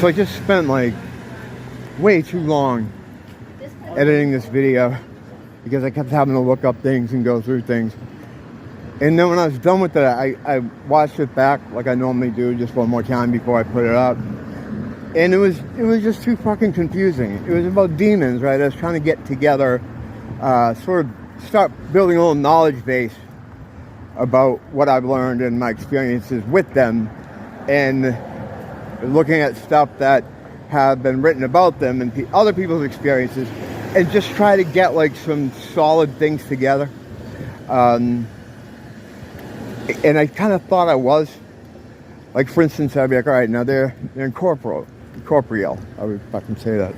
So I just spent like way too long editing this video because I kept having to look up things and go through things. And then when I was done with it, I watched it back like I normally do, just one more time before I put it up. And it was just too fucking confusing. It was about demons, right? I was trying to get together, sort of start building a little knowledge base about what I've learned and my experiences with them, and looking at stuff that have been written about them and other people's experiences, and just try to get like some solid things together. And I kind of thought I was, like, for instance, I'd be like, all right, now they're incorporeal, I would fucking say that,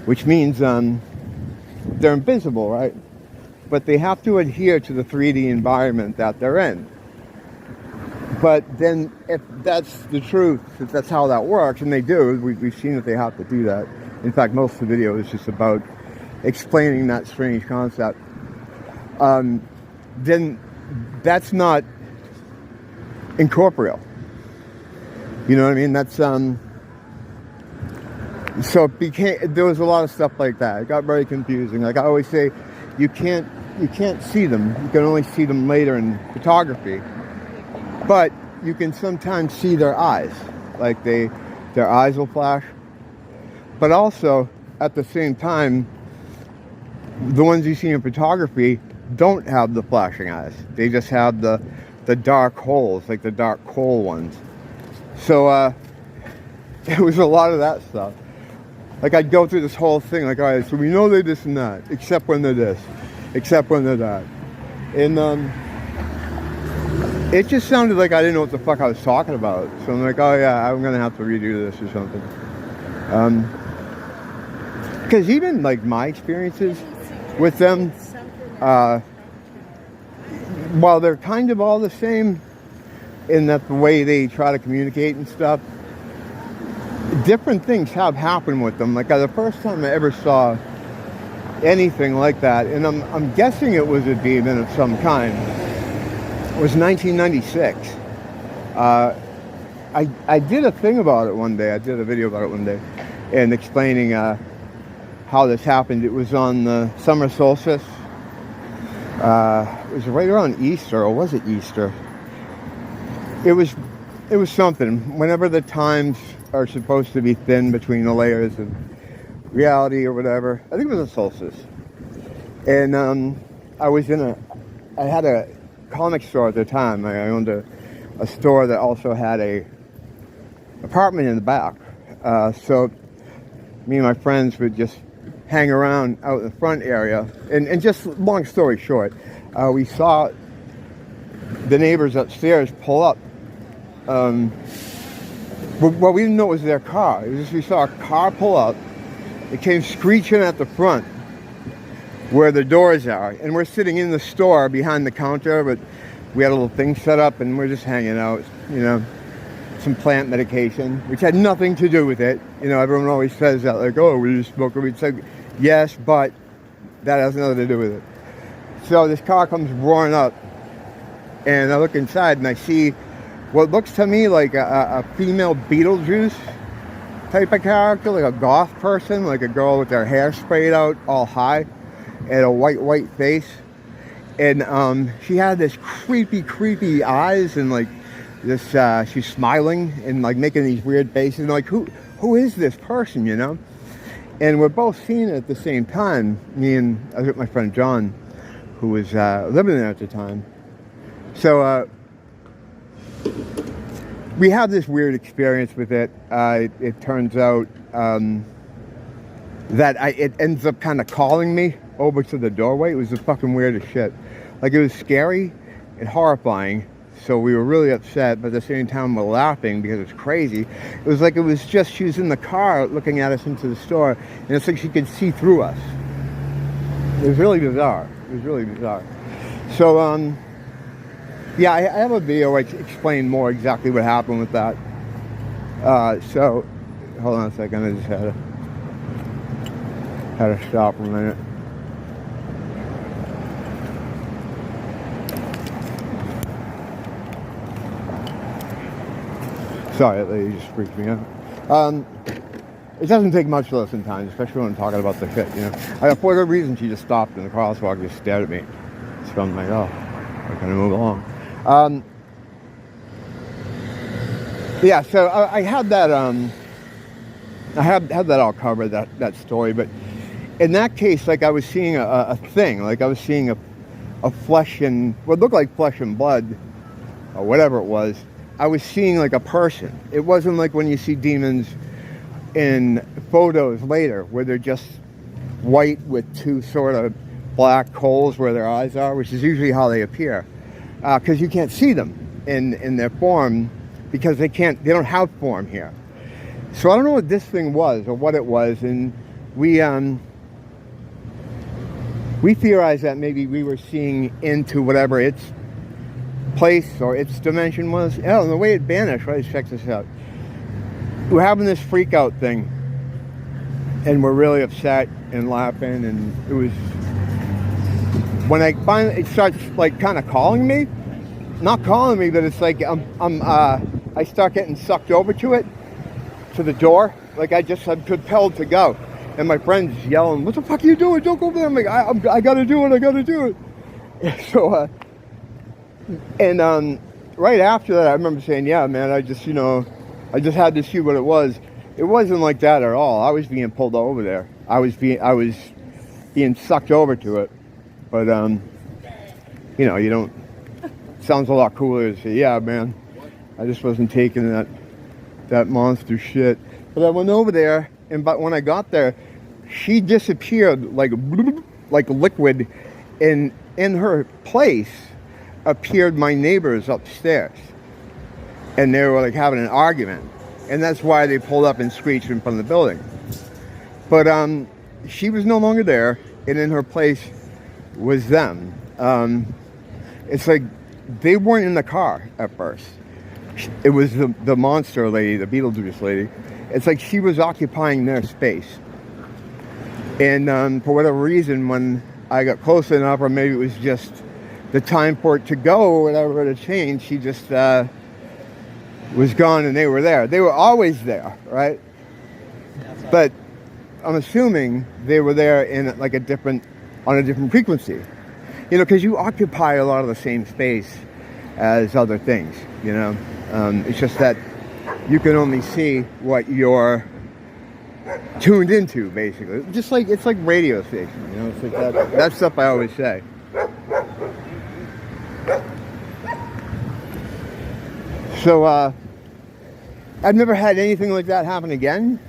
which means they're invisible, right? But they have to adhere to the 3D environment that they're in. But then, if that's the truth, if that's how that works, and they do, we've seen that they have to do that. In fact, most of the video is just about explaining that strange concept. Then that's not incorporeal. You know what I mean? That's so it became, there was a lot of stuff like that. It got very confusing. Like I always say, you can't see them. You can only see them later in photography. But you can sometimes see their eyes. Like their eyes will flash. But also, at the same time, the ones you see in photography don't have the flashing eyes. They just have the dark holes, like the dark coal ones. So it was a lot of that stuff. Like I'd go through this whole thing, like, all right, so we know they're this and that, except when they're this, except when they're that. And it just sounded like I didn't know what the fuck I was talking about. So I'm like, oh yeah, I'm gonna have to redo this or something. Because even like my experiences with them, while they're kind of all the same in that the way they try to communicate and stuff, different things have happened with them. Like the first time I ever saw anything like that, and I'm guessing it was a demon of some kind, it was 1996. I did a thing about it one day. I did a video about it one day and explaining how this happened. It was on the summer solstice. It was right around Easter, or was it Easter? It was something. Whenever the times are supposed to be thin between the layers of reality or whatever. I think it was a solstice. And I had a comic store at the time. I owned a store that also had a apartment in the back. So me and my friends would just hang around out in the front area. And just long story short, we saw the neighbors upstairs pull up. Well, we didn't know it was their car. It was just, we saw a car pull up. It came screeching at the front where the doors are. And we're sitting in the store behind the counter, but we had a little thing set up and we're just hanging out, you know, some plant medication, which had nothing to do with it. You know, everyone always says that, like, oh, we just smoke weed. So, yes, but that has nothing to do with it. So this car comes roaring up and I look inside and I see what looks to me like a female Beetlejuice type of character, like a goth person, like a girl with their hair sprayed out all high and a white face. And she had this creepy eyes and like this, she's smiling and like making these weird faces. And like, who is this person, you know? And we're both seeing it at the same time. I was with my friend John, who was living there at the time. So, we have this weird experience with it. It turns out that it ends up kind of calling me over to the doorway. It was the fucking weirdest shit. Like, it was scary and horrifying. So we were really upset, but at the same time we're laughing because it's crazy. It was like it was just, she was in the car looking at us into the store, and it's like she could see through us. It was really bizarre. It was really bizarre. So, yeah, I have a video where I explain more exactly what happened with that. So, hold on a second, I just had to stop for a minute. Sorry, that lady just freaked me out. It doesn't take much to listen sometimes, especially when I'm talking about the shit, you know. For whatever reason, she just stopped in the crosswalk and just stared at me. So I'm like, oh, I'm gonna move along. Yeah, so I had that, I had that all covered, that story, but in that case, like, I was seeing a thing, like I was seeing a flesh and, what looked like flesh and blood, or whatever it was. I was seeing like a person. It wasn't like when you see demons in photos later, where they're just white with two sort of black holes where their eyes are, which is usually how they appear, because you can't see them in their form, because they don't have form here. So I don't know what this thing was or what it was, and we theorized that maybe we were seeing into whatever its place or its dimension was. Oh, and the way it vanished, right? Check this out. We're having this freak out thing, and we're really upset and laughing, and it was when I finally, it starts like kind of calling me, not calling me, but it's like I start getting sucked over to it, to the door, like I'm compelled to go, and my friend's yelling, "What the fuck are you doing? Don't go there!" I'm like, I gotta do it. I gotta do it. So right after that, I remember saying, "Yeah, man, I just had to see what it was." It wasn't like that at all. I was being pulled over there. I was being sucked over to it. But you don't. Sounds a lot cooler to say, "Yeah, man, I just wasn't taking that monster shit." But I went over there, but when I got there, she disappeared like liquid. In her place appeared my neighbors upstairs, and they were like having an argument, and that's why they pulled up and screeched in front of the building. But she was no longer there, and in her place was them. It's like they weren't in the car at first. It was the monster lady, the Beetlejuice lady. It's like she was occupying their space, and for whatever reason, when I got close enough, or maybe it was just the time for it to go or whatever to change, she just was gone, and they were there. They were always there, right? But I'm assuming they were there in on a different frequency, because you occupy a lot of the same space as other things. It's just that you can only see what you're tuned into, basically. Just like it's like radio station, It's like that stuff I always say. So I've never had anything like that happen again,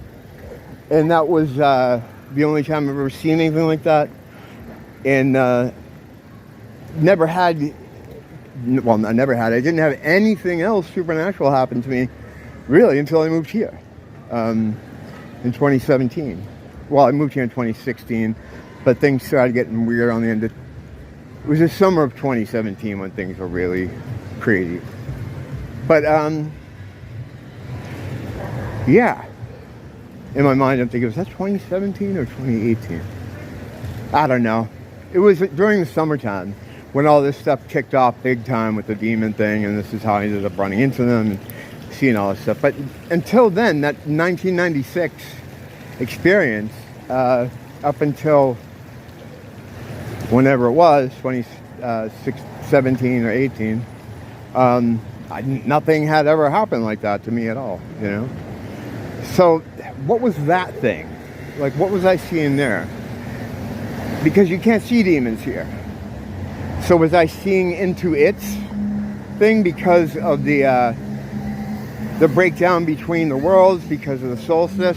and that was the only time I've ever seen anything like that. And I never had. I didn't have anything else supernatural happen to me, really, until I moved here in 2017. Well, I moved here in 2016, but things started getting weird on the end of. It was the summer of 2017 when things were really crazy. But yeah, in my mind I'm thinking, was that 2017 or 2018? I don't know. It was during the summertime when all this stuff kicked off big time with the demon thing, and this is how I ended up running into them and seeing all this stuff. But until then, that 1996 experience, up until whenever it was, 2017 or 18, nothing had ever happened like that to me at all, So what was that thing? Like, what was I seeing there? Because you can't see demons here. So was I seeing into its thing because of the breakdown between the worlds, because of the solstice,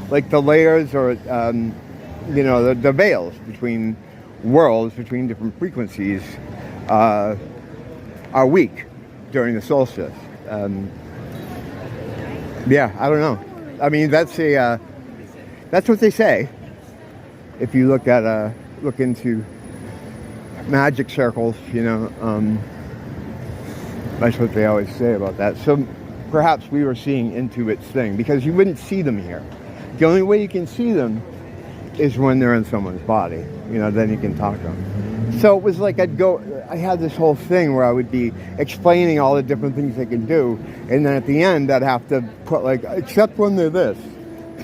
like the layers or the veils between worlds, between different frequencies, are weak during the solstice. Yeah, I don't know. I mean, that's what they say. If you look into magic circles, that's what they always say about that. So perhaps we were seeing into its thing, because you wouldn't see them here. The only way you can see them is when they're in someone's body, then you can talk to them. So it was like I had this whole thing where I would be explaining all the different things they can do, and then at the end I'd have to put except when they're this,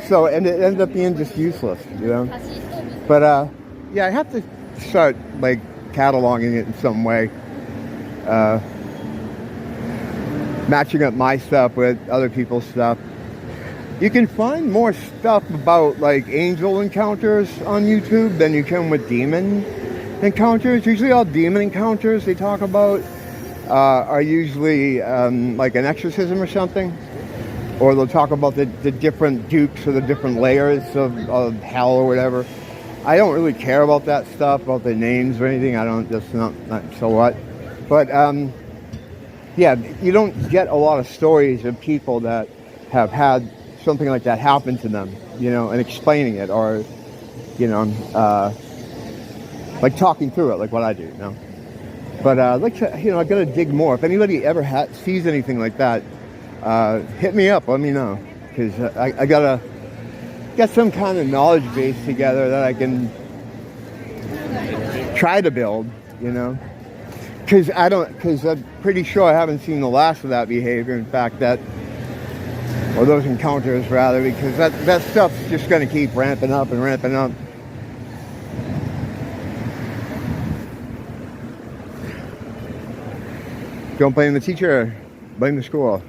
So, and it ends up being just useless, you know. But yeah, I have to start like cataloging it in some way, matching up my stuff with other people's stuff. You can find more stuff about like angel encounters on YouTube than you can with demon encounters. Usually all demon encounters they talk about are usually like an exorcism or something. Or they'll talk about the different dukes or the different layers of hell or whatever. I don't really care about that stuff, about the names or anything. I don't, that's not so what. But yeah, you don't get a lot of stories of people that have had something like that happen to them, you know, and explaining it, or, you know, like talking through it, like what I do, you know. But I'd like to, you know, I gotta dig more. If anybody ever sees anything like that, hit me up, let me know, because I gotta get some kind of knowledge base together that I can try to build, you know. Because I'm pretty sure I haven't seen the last of that behavior. In fact, or those encounters rather, because that stuff's just going to keep ramping up and ramping up. Don't blame the teacher, blame the school.